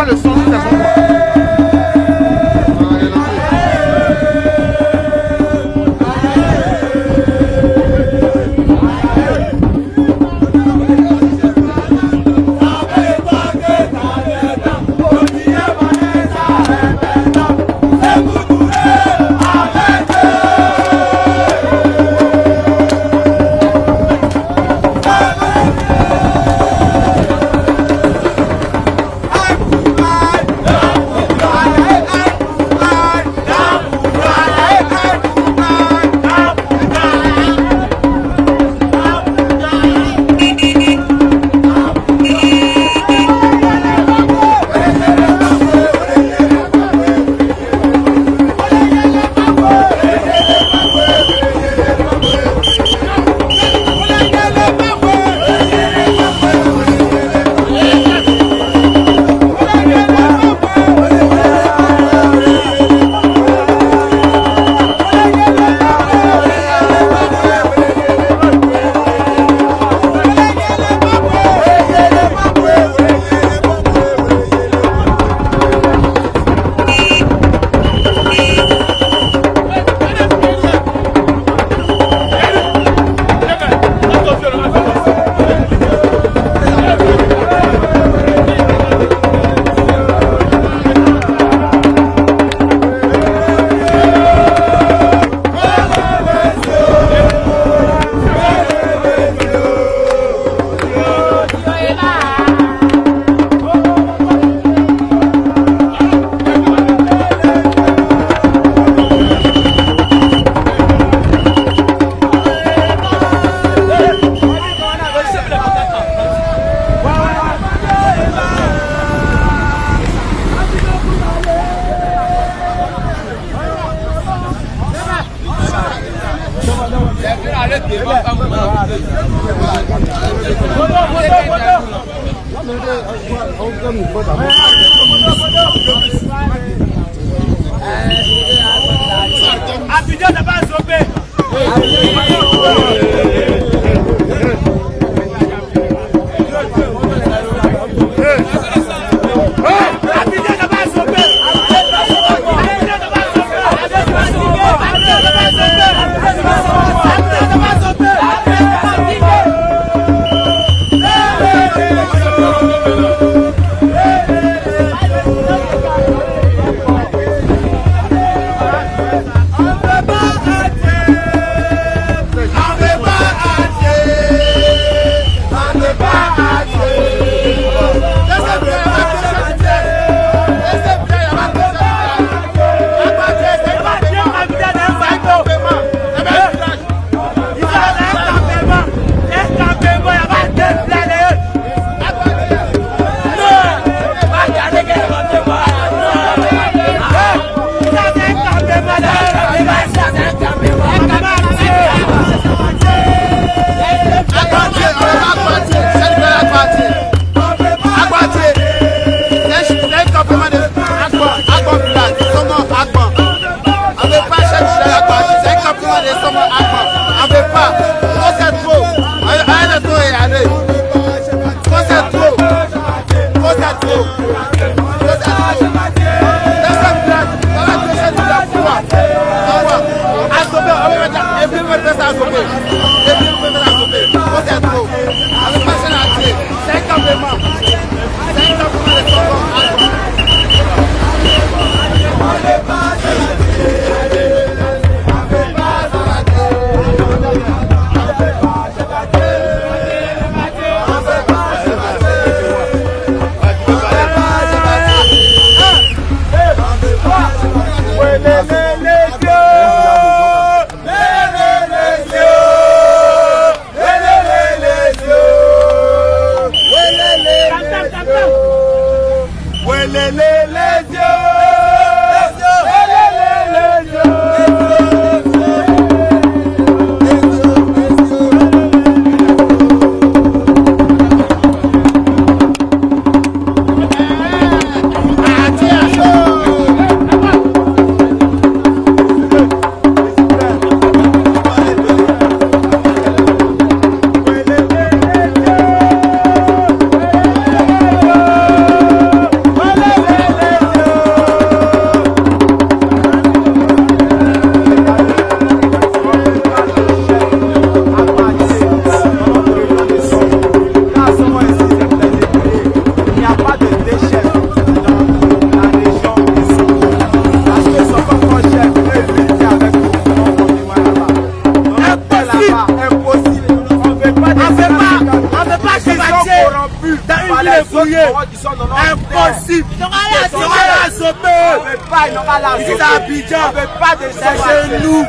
le son, c'est bon. Abidjan n'a pas stoppé. Hey! souillé. Impossible. Ils n'auront la Zobé. Ici c'est Abidjan. C'est chez nous.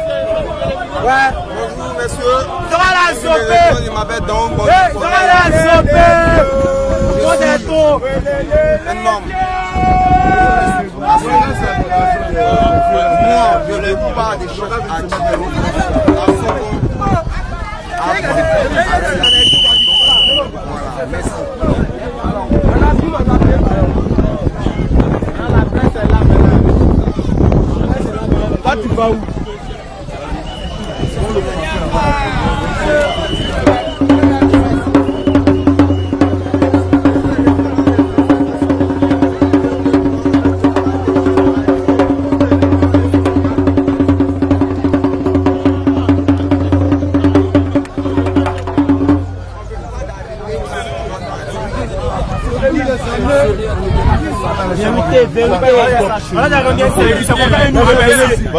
Ouais. Bonjour messieurs. Ils auront la Zobé. Il m'appelle donc. Ils auront la Zobé. Énorme. Moi, je ne vois pas des choses à dire. Voilà, merci. Toi, tu vas où?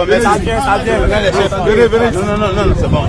Venez. Non, c'est bon.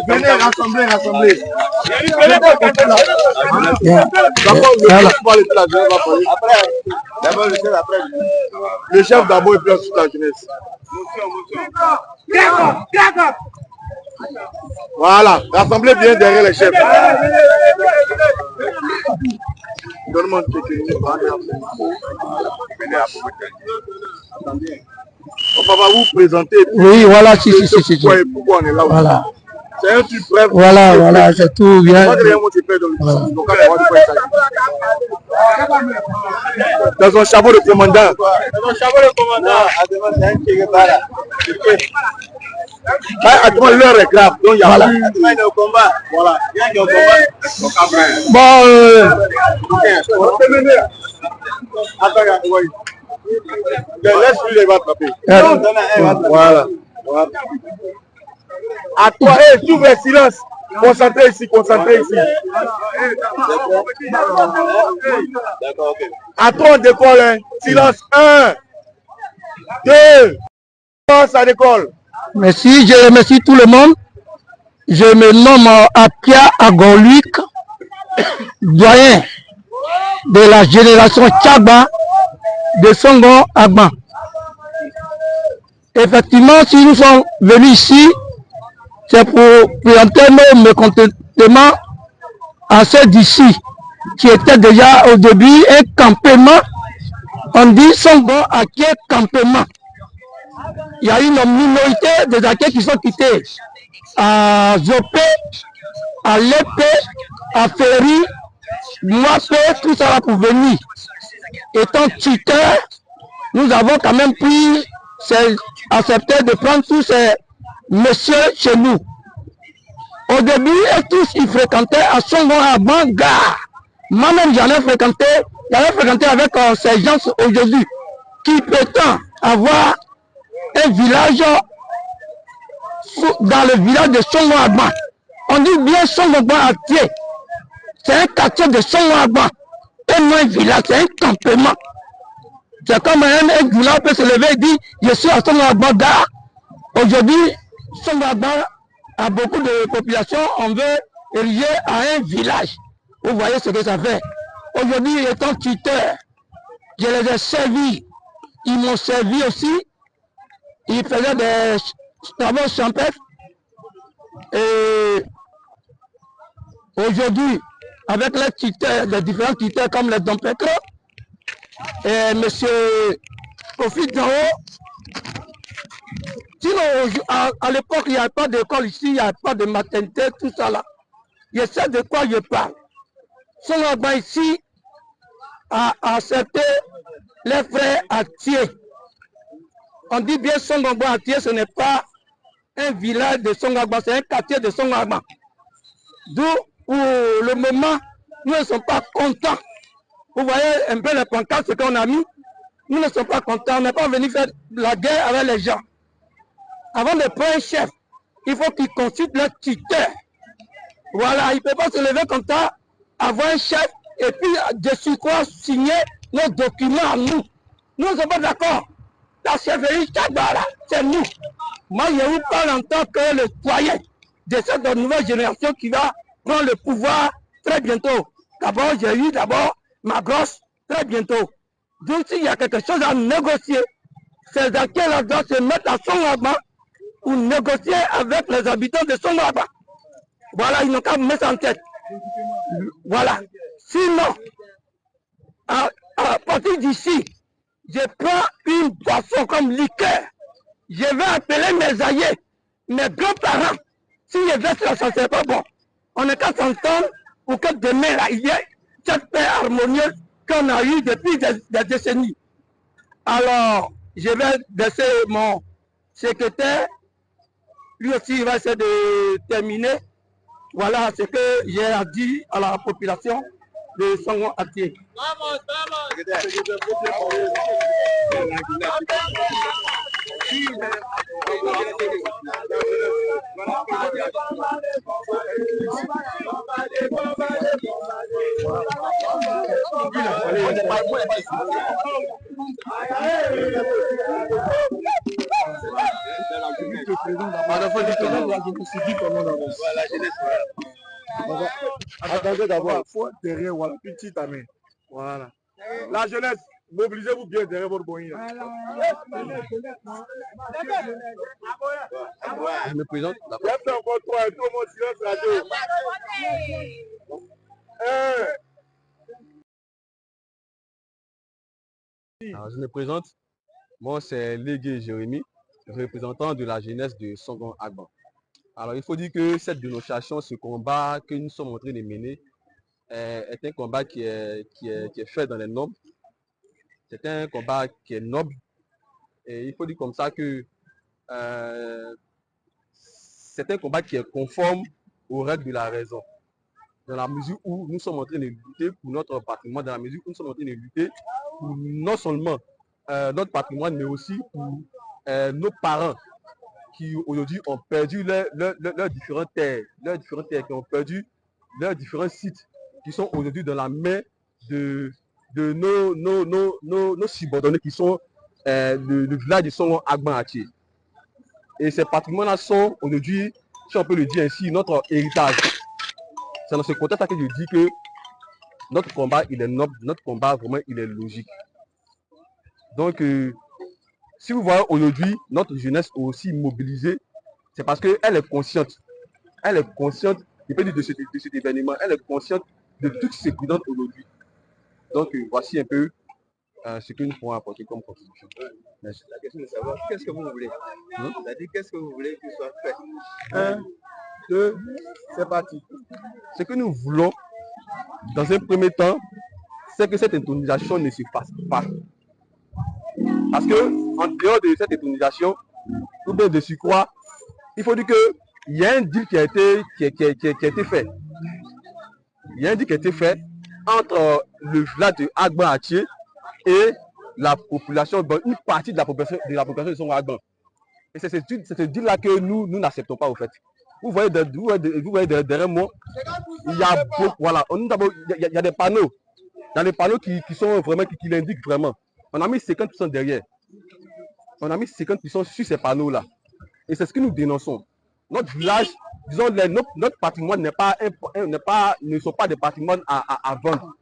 Venez rassembler. Le chef d'abord et puis ensuite la jeunesse. Voilà, rassemblez bien derrière les chefs. Donne-moi une petite on va vous présenter. Oui, voilà, si. Pourquoi on est là aussi. Voilà. C'est un truc bref. Voilà, c'est tout bien. Dans un chapeau de commandant. Attends, l'heure est grave. Donc il y a Voilà. Voilà. Laisse-lui les va attraper. Voilà. À toi, tu veux silence. Concentrez ici. D'accord, ok. À toi, on décolle. Hein. Silence. 1, 2, 3, ça décolle. Merci, je remercie tout le monde. Je me nomme Apia Agoluik, doyen de la génération Tchaba de Songo Agban. Effectivement, si nous sommes venus ici, c'est pour présenter nos mécontentements à ceux d'ici, qui étaient déjà au début un campement. On dit Songo Aké campement. Il y a une minorité des Aké qui sont quittés à Zopé, à Lépé, à Ferry, Moapé, tout ça va pour venir. Étant tuteur, nous avons quand même accepté de prendre tous ces messieurs chez nous. Au début, tous ils fréquentaient à Songo Agban gare. Moi-même, j'en ai fréquenté avec ces gens aujourd'hui qui prétendent avoir un village dans le village de Songo Agban. On dit bien Songo Agban à pied. C'est un quartier de Songo Agban. Et non un village, c'est un campement. C'est comme un village peut se lever et dire je suis à Songo Agban gare. Aujourd'hui, Songo Agban a beaucoup de population, on veut ériger à un village. Vous voyez ce que ça fait. Aujourd'hui, étant tuteur, je les ai servis. Ils m'ont servi aussi. Ils faisaient des travaux champêtres. Et aujourd'hui, avec les tuteurs, les différents tuteurs comme les Dom Petro et M. Kofi Dao. Sinon, à l'époque, il n'y avait pas d'école ici, il n'y avait pas de maternité, tout ça là. Je sais de quoi je parle. Songagban ici a accepté les frères Atié. On dit bien Songagban Atié, ce n'est pas un village de Songagban, c'est un quartier de Songagban. D'où, pour le moment, nous ne sommes pas contents. Vous voyez un peu les pancartes, ce qu'on a mis. Nous ne sommes pas contents, on n'est pas venu faire la guerre avec les gens. Avant de prendre un chef, il faut qu'il consulte le tuteur. Voilà, il ne peut pas se lever comme ça, avoir un chef, et puis de surcroît signer nos documents à nous. Nous ne sommes pas d'accord. La chefferie Tchadara, c'est nous. Moi, je vous parle en tant que le foyer de cette nouvelle génération qui va prendre le pouvoir très bientôt. D'abord, j'ai eu ma grosse très bientôt. Donc, s'il y a quelque chose à négocier, ces acteurs-là doivent se mettre à Songagban pour négocier avec les habitants de Songagban. Voilà, ils n'ont qu'à mettre ça en tête. Voilà. Sinon, à partir d'ici, je prends une boisson comme liqueur. Je vais appeler mes aïeux, mes grands-parents. Si je vais sur ça, c'est pas bon. On n'est qu'à s'entendre pour que demain, là, il y ait cette paix harmonieuse qu'on a eue depuis des décennies. Alors, je vais laisser mon secrétaire. Lui aussi, il va essayer de terminer. Voilà ce que j'ai à dire à la population de Songo Atié. Vamos, vamos. Attendez d'abord, il faut derrière, voilà, petite amie. Voilà. La jeunesse, mobilisez-vous bien derrière votre boïne. Je me présente. Encore trois, tout le monde silence radio. Alors, je me présente. Moi, c'est Légué Jérémy, représentant de la jeunesse de Songo-Agban. Alors, il faut dire que cette dénonciation, ce combat que nous sommes en train de mener, est un combat qui est fait dans les normes. C'est un combat qui est noble. Et il faut dire comme ça que c'est un combat qui est conforme aux règles de la raison. Dans la mesure où nous sommes en train de lutter pour notre patrimoine, dans la mesure où nous sommes en train de lutter pour non seulement notre patrimoine, mais aussi pour nos parents qui aujourd'hui ont perdu leurs différentes terres, qui ont perdu leurs différents sites, qui sont aujourd'hui dans la main de nos subordonnés qui sont le village de Songo-Agban Atié. Et ces patrimoines-là sont aujourd'hui, si on peut le dire ainsi, notre héritage. C'est dans ce contexte que je dis que notre combat, il est noble, notre combat, vraiment, il est logique. Donc, si vous voyez aujourd'hui notre jeunesse aussi mobilisée, c'est parce qu'elle est consciente. Elle est consciente, je peux dire de cet événement, elle est consciente de toutes ces prudentes aujourd'hui. Donc, voici un peu ce que nous pourrons apporter comme contribution. La question de savoir qu'est-ce que vous voulez. C'est-à-dire qu'est-ce que vous voulez qu'il soit fait. 1, 2, c'est parti. Ce que nous voulons, dans un premier temps, c'est que cette intronisation ne se fasse pas. Parce que, en dehors de cette intronisation, ou bien de surcroît, il faut dire qu'il y a un deal qui a été fait. Il y a un deal qui a été fait entre le village de Agban Atié et la population, une partie de la population de Songo-Agban. Et c'est ce deal-là que nous n'acceptons pas, au fait. Vous voyez derrière moi, il y a beaucoup, voilà, il y a des panneaux. Il y a des panneaux qui sont vraiment, qui l'indiquent vraiment. On a mis 50% derrière. On a mis 50% sur ces panneaux-là. Et c'est ce que nous dénonçons. Notre village, disons, notre patrimoine ne sont pas des patrimoines à vendre.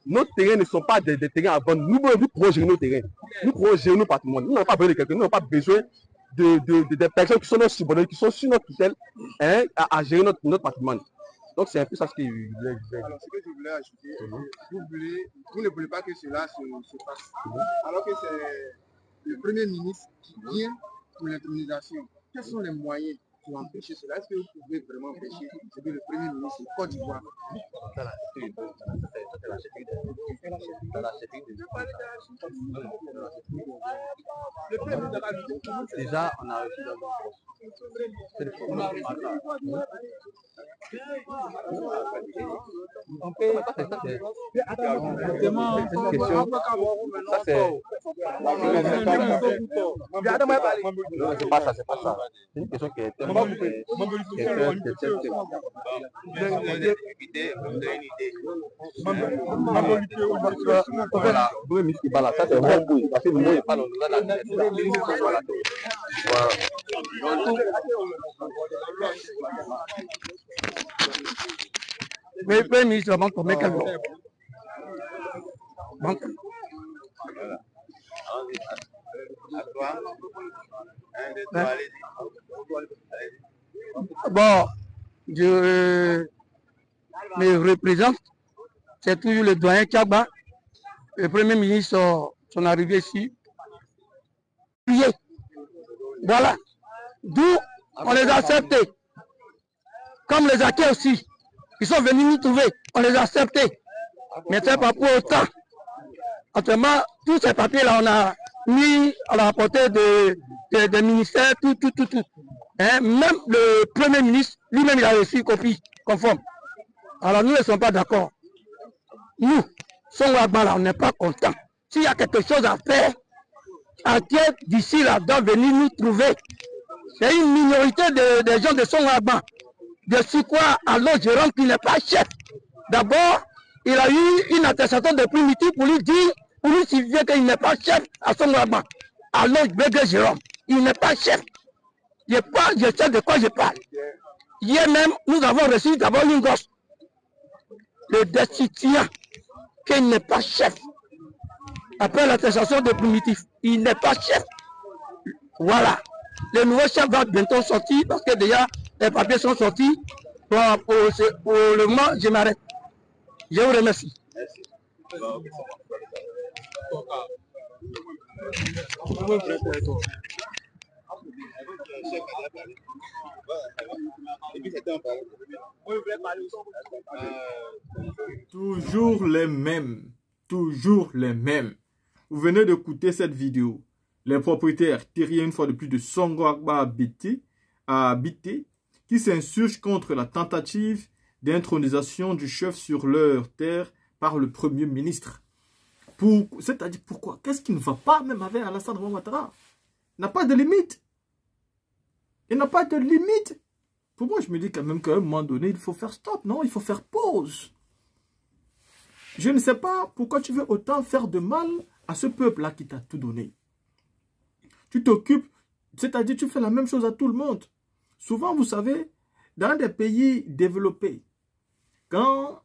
Nos terrains ne sont pas des terrains à vendre. Nous pouvons gérer nos terrains. Nous pouvons gérer nos patrimoines. Nous n'avons pas besoin de quelqu'un. Nous n'avons pas besoin des personnes qui sont nos subordonnés, qui sont sur notre tutelle, à gérer notre patrimoine. Donc c'est un peu ça ce qu'il voulait dire. Alors, ce que je voulais ajouter, vous ne voulez pas que cela se passe. Alors que c'est le Premier ministre qui vient pour l'intronisation. Quels sont les moyens pour empêcher cela? Est-ce que vous pouvez vraiment empêcher ce que le Premier ministre de Côte d'Ivoire? Déjà, on a reçu c'est pas ça, c'est pas ça. C'est une question qui est tellement Mais le Premier ministre va tomber quel jour? Bon, je me représente, c'est toujours le doyen Tchaba, le Premier ministre, son arrivée ici. Voilà, d'où on les a acceptés. Comme les acquis aussi, ils sont venus nous trouver, on les a acceptés. Mais c'est pas pour autant. Autrement, tous ces papiers-là, on a mis à la portée des ministères, tout. Hein? Même le Premier ministre, lui-même, il a reçu une copie conforme. Alors nous ne sommes pas d'accord. Nous, Songwagba, là, on n'est pas contents. S'il y a quelque chose à faire, Atier d'ici là doit venir nous trouver. C'est une minorité des gens de Songwagba. De Sikwa à l'autre Jérôme qui n'est pas chef. D'abord, il a eu une attestation de primitif pour lui dire, pour lui signifier qu'il n'est pas chef à Songwagba. À l'autre Bégué Jérôme, il n'est pas chef. Je sais de quoi je parle. Hier même, nous avons reçu d'abord une gosse. Le destituant, qu'il n'est pas chef. Après l'attestation de primitif, il n'est pas chef. Voilà. Le nouveau chef va bientôt sortir parce que déjà les papiers sont sortis. Pour le moment, je m'arrête. Je vous remercie. Merci. Toujours les mêmes. Toujours les mêmes. Vous venez d'écouter cette vidéo. Les propriétaires terriens une fois de plus de Songwagba à Bité qui s'insurgent contre la tentative d'intronisation du chef sur leur terre par le Premier ministre. C'est-à-dire pourquoi? Qu'est-ce qui ne va pas même avec Alassane Ouattara? Il n'a pas de limite. Il n'a pas de limite. Pour moi, je me dis quand même qu'à un moment donné, il faut faire stop. Non, il faut faire pause. Je ne sais pas pourquoi tu veux autant faire de mal à ce peuple-là qui t'a tout donné. Tu t'occupes, c'est-à-dire tu fais la même chose à tout le monde. Souvent, vous savez, dans des pays développés, quand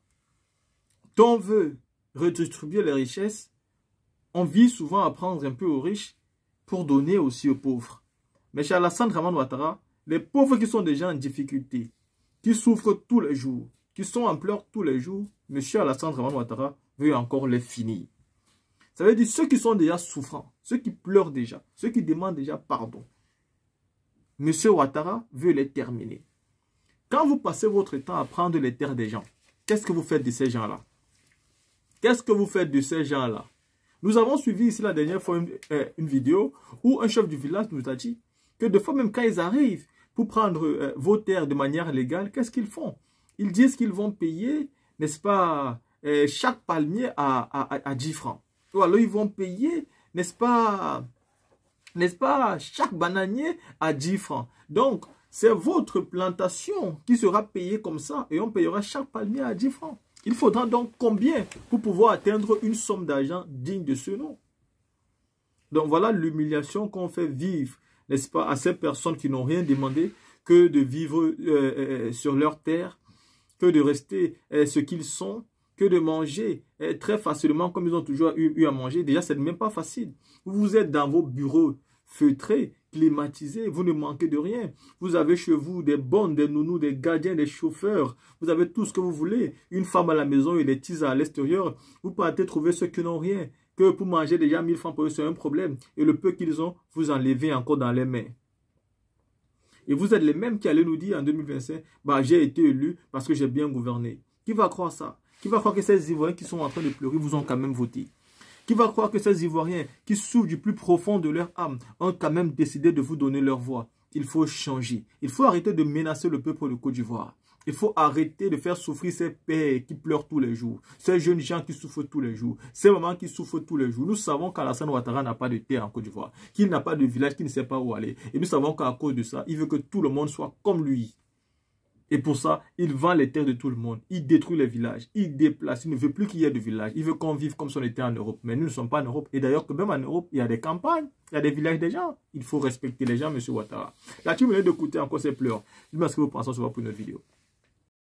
on veut redistribuer les richesses, on vise souvent à prendre un peu aux riches pour donner aussi aux pauvres. Mais chez Alassane Ouattara, les pauvres qui sont déjà en difficulté, qui souffrent tous les jours, qui sont en pleurs tous les jours, M. Alassane Ouattara veut encore les finir. Ça veut dire ceux qui sont déjà souffrants, ceux qui pleurent déjà, ceux qui demandent déjà pardon. M. Ouattara veut les terminer. Quand vous passez votre temps à prendre les terres des gens, qu'est-ce que vous faites de ces gens-là? Qu'est-ce que vous faites de ces gens-là? Nous avons suivi ici la dernière fois une vidéo où un chef du village nous a dit que de fois même quand ils arrivent pour prendre vos terres de manière légale, qu'est-ce qu'ils font? Ils disent qu'ils vont payer, n'est-ce pas, chaque palmier à 10 francs. Ou alors ils vont payer, n'est-ce pas, chaque bananier à 10 francs. Donc, c'est votre plantation qui sera payée comme ça et on payera chaque palmier à 10 francs. Il faudra donc combien pour pouvoir atteindre une somme d'argent digne de ce nom? Donc voilà l'humiliation qu'on fait vivre, n'est-ce pas, à ces personnes qui n'ont rien demandé que de vivre sur leur terre, que de rester ce qu'ils sont, que de manger très facilement comme ils ont toujours eu à manger. Déjà, ce n'est même pas facile. Vous êtes dans vos bureaux feutrés, climatisé, vous ne manquez de rien. Vous avez chez vous des bonnes, des nounous, des gardiens, des chauffeurs. Vous avez tout ce que vous voulez. Une femme à la maison et les tisans à l'extérieur. Vous partez trouver ceux qui n'ont rien. Que pour manger déjà 1000 francs pour eux, c'est un problème. Et le peu qu'ils ont, vous enlevez encore dans les mains. Et vous êtes les mêmes qui allaient nous dire en 2025, bah, j'ai été élu parce que j'ai bien gouverné. Qui va croire ça? Qui va croire que ces Ivoiriens qui sont en train de pleurer vous ont quand même voté? Qui va croire que ces Ivoiriens qui souffrent du plus profond de leur âme ont quand même décidé de vous donner leur voix? Il faut changer. Il faut arrêter de menacer le peuple de Côte d'Ivoire. Il faut arrêter de faire souffrir ces pères qui pleurent tous les jours. Ces jeunes gens qui souffrent tous les jours. Ces mamans qui souffrent tous les jours. Nous savons qu'Alassane Ouattara n'a pas de terre en Côte d'Ivoire. Qu'il n'a pas de village, qu'il ne sait pas où aller. Et nous savons qu'à cause de ça, il veut que tout le monde soit comme lui. Et pour ça, il vend les terres de tout le monde. Il détruit les villages. Il déplace. Il ne veut plus qu'il y ait de village. Il veut qu'on vive comme si on était en Europe. Mais nous ne sommes pas en Europe. Et d'ailleurs, que même en Europe, il y a des campagnes. Il y a des villages des gens. Il faut respecter les gens, M. Ouattara. La team venait d'écouter encore ses pleurs. Dites-moi ce que vous pensez, on se voit pour une autre vidéo.